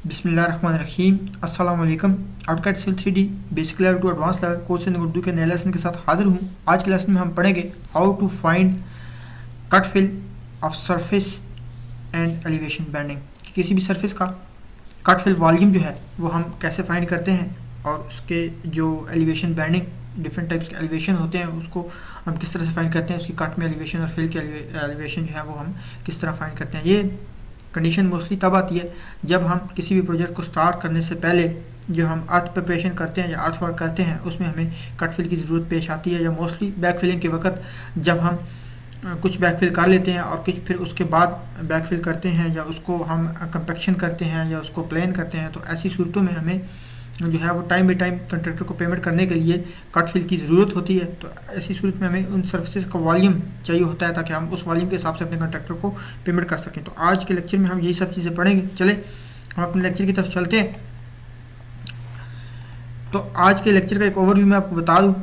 बिस्मिल्लाहिर्रहमानिर्रहीम। अस्सलाम वालेकुम। AutoCAD civil 3D basic level to advance level course in Urdu के नए लेसन के साथ हाजिर हूँ। आज के लेसन में हम पढ़ेंगे how to find cut fill of surface and elevation banding. किसी भी सरफेस का कट फिल वॉल्यूम जो है वो हम कैसे फाइंड करते हैं और उसके जो एलिवेशन बैंडिंग डिफरेंट टाइप्स के एलिवेशन होते हैं उसको हम किस तरह से फाइंड करते हैं। उसकी कट में एलिवेशन और फिल के एलिवेशन जो है वो हम किस तरह फाइंड करते हैं। ये कंडीशन मोस्टली तब आती है जब हम किसी भी प्रोजेक्ट को स्टार्ट करने से पहले जो हम अर्थ प्रिपरेशन करते हैं या अर्थ वर्क करते हैं उसमें हमें कट फिल की ज़रूरत पेश आती है, या मोस्टली बैक फिलिंग के वक्त जब हम कुछ बैक फिल कर लेते हैं और कुछ फिर उसके बाद बैक फिल करते हैं या उसको हम कंपेक्शन करते हैं या उसको प्लान करते हैं। तो ऐसी सूरतों में हमें जो है वो टाइम बाई टाइम कंट्रैक्टर को पेमेंट करने के लिए कट फिल की ज़रूरत होती है। तो ऐसी सूरत में हमें उन सर्विसेज का वॉल्यूम चाहिए होता है ताकि हम उस वॉल्यूम के हिसाब से अपने कंट्रैक्टर को पेमेंट कर सकें। तो आज के लेक्चर में हम यही सब चीज़ें पढ़ेंगे। चले हम अपने लेक्चर की तरफ चलते हैं। तो आज के लेक्चर का एक ओवरव्यू मैं आपको बता दूँ।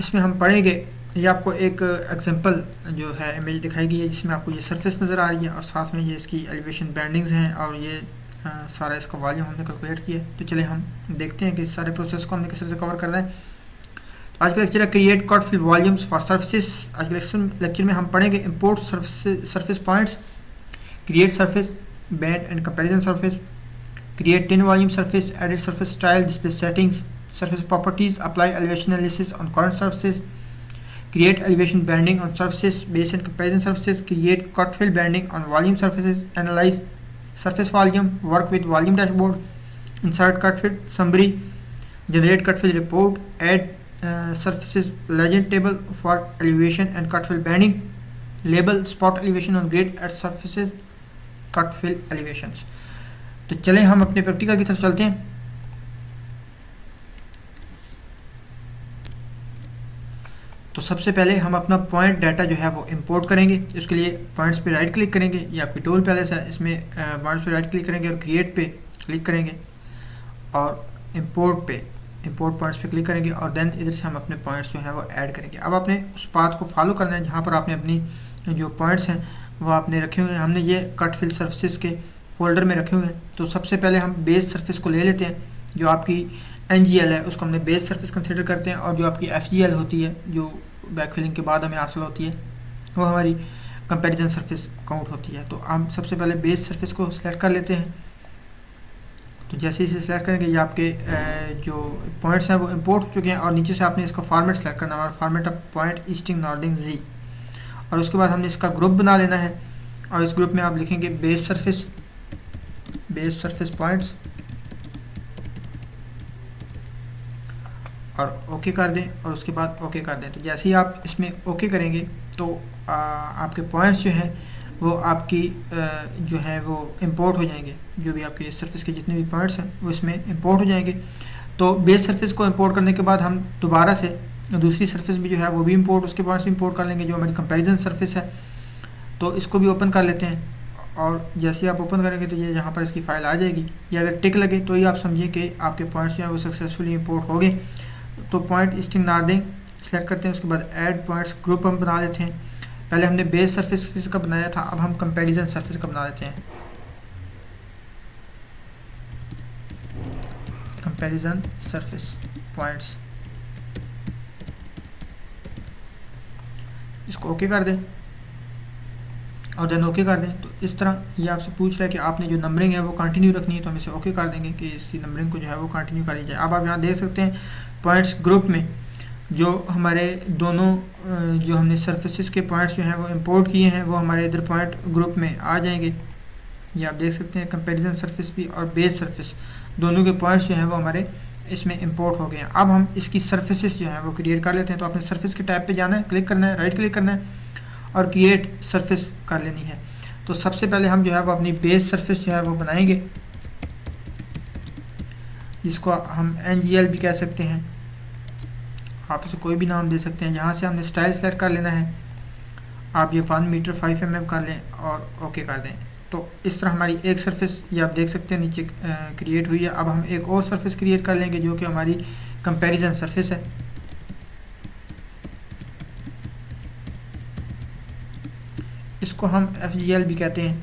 इसमें हम पढ़ेंगे, ये आपको एक एग्जांपल जो है इमेज दिखाई गई है जिसमें आपको ये सरफेस नज़र आ रही है और साथ में ये इसकी एलिवेशन बैंडिंग्स हैं और ये सारा इसका वॉल्यूम हमने कैलकुलेट किया है। तो चले हम देखते हैं कि इस सारे प्रोसेस को हमने किस तरह से कवर करना है। तो आज का लेक्चर है create cut fill volumes for surfaces. आज के लेक्चर में हम पढ़ेंगे import surface points, create surface band and comparison surface, create TIN volume surface, edit surface style, display settings, surface properties, apply elevation analysis on current surfaces, create elevation banding on surfaces, base and comparison surfaces, create cut fill banding on volume surfaces, analyze surface volume, work with volume dashboard, insert cut fill summary, generate cut fill report, add surfaces legend table for elevation and cut fill banding, label spot elevation on grid at surfaces, cut fill elevations। तो चलें हम अपने practical की तरफ चलते हैं। तो सबसे पहले हम अपना पॉइंट डाटा जो है वो इंपोर्ट करेंगे। इसके लिए पॉइंट्स पे राइट क्लिक करेंगे, ये आपकी टूल पैलेस है, इसमें पॉइंट्स पे राइट क्लिक करेंगे और क्रिएट पे क्लिक करेंगे और इंपोर्ट पॉइंट्स पे क्लिक करेंगे और देन इधर से हम अपने पॉइंट्स जो है वो ऐड करेंगे। अब आपने उस पाथ को फॉलो करना है जहाँ पर आपने अपनी जो पॉइंट्स हैं वो आपने रखे हुए हैं। हमने ये कट फिल सर्फेसिस के फोल्डर में रखे हुए हैं। तो सबसे पहले हम बेस सर्फेस को ले लेते हैं, जो आपकी NGL है उसको हमने बेस सरफेस कंसिडर करते हैं, और जो आपकी FGL होती है जो बैक फिलिंग के बाद हमें हासिल होती है वो हमारी कंपैरिजन सरफेस काउंट होती है। तो हम सबसे पहले बेस सरफेस को सिलेक्ट कर लेते हैं। तो जैसे इसे सिलेक्ट करेंगे ये आपके जो पॉइंट्स हैं वो इंपोर्ट हो चुके हैं और नीचे से आपने इसका फॉर्मेट सेलेक्ट करना है, और format of point easting northing जी, और उसके बाद हमने इसका ग्रुप बना लेना है और इस ग्रुप में आप लिखेंगे बेस सरफेस पॉइंट्स और ओके कर दें और उसके बाद ओके कर दें। तो जैसे ही आप इसमें ओके करेंगे तो आपके पॉइंट्स जो हैं वो आपकी जो है वो इंपोर्ट हो जाएंगे। जो भी आपके सरफेस के जितने भी पॉइंट्स हैं वो इसमें इंपोर्ट हो जाएंगे। तो बेस सरफेस को इंपोर्ट करने के बाद हम दोबारा से दूसरी सरफेस भी जो है वो भी इंपोर्ट, उसके पॉइंट्स भी इंपोर्ट कर लेंगे जो हमारी कंपैरिजन सरफेस है। तो इसको भी ओपन कर लेते हैं और जैसे ही आप ओपन करेंगे तो ये यहाँ पर इसकी फ़ाइल आ जाएगी। ये अगर टिक लगे तो ही आप समझिए कि आपके पॉइंट्स जो हैं वो सक्सेसफुली इंपोर्ट हो गए। तो पॉइंट ईस्टिंग नॉर्दिंग सेलेक्ट करते हैं, उसके बाद ऐड पॉइंट्स ग्रुप हम बना लेते हैं। पहले हमने बेस सरफेस का बनाया था, अब हम कंपैरिजन सरफेस का बना लेते हैं। कंपैरिजन सरफेस पॉइंट्स, इसको ओके कर दें और देन ओके कर दें। तो इस तरह ये आपसे पूछ रहा है कि आपने जो नंबरिंग है वो कंटिन्यू रखनी है, तो हम इसे ओके कर देंगे कि इसी नंबरिंग को जो है वो कंटिन्यू करी जाए। अब आप यहाँ देख सकते हैं पॉइंट्स ग्रुप में जो हमारे दोनों जो हमने सरफेसिस के पॉइंट्स जो हैं वो इंपोर्ट किए हैं वो हमारे इधर पॉइंट ग्रुप में आ जाएंगे। ये आप देख सकते हैं कंपैरिजन सरफेस भी और बेस सरफेस दोनों के पॉइंट्स जो हैं वो हमारे इसमें इंपोर्ट हो गए हैं। अब हम इसकी सरफेसिस जो हैं वो क्रिएट कर लेते हैं। तो आपने सरफेस के टैब पे जाना है, क्लिक करना है, राइट क्लिक करना है और क्रिएट सरफेस कर लेनी है। तो सबसे पहले हम जो है वो अपनी बेस सरफेस जो है वो बनाएंगे, जिसको हम NGL भी कह सकते हैं, आप इसे कोई भी नाम दे सकते हैं। यहाँ से हमने स्टाइल सेलेक्ट कर लेना है, आप ये 1 मीटर 5 mm कर लें और ओके कर दें। तो इस तरह हमारी एक सरफेस ये आप देख सकते हैं नीचे क्रिएट हुई है। अब हम एक और सरफेस क्रिएट कर लेंगे जो कि हमारी कंपैरिजन सरफेस है। इसको हम FGL भी कहते हैं।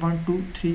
1 2 3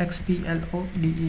XPLODE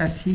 SC,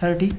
30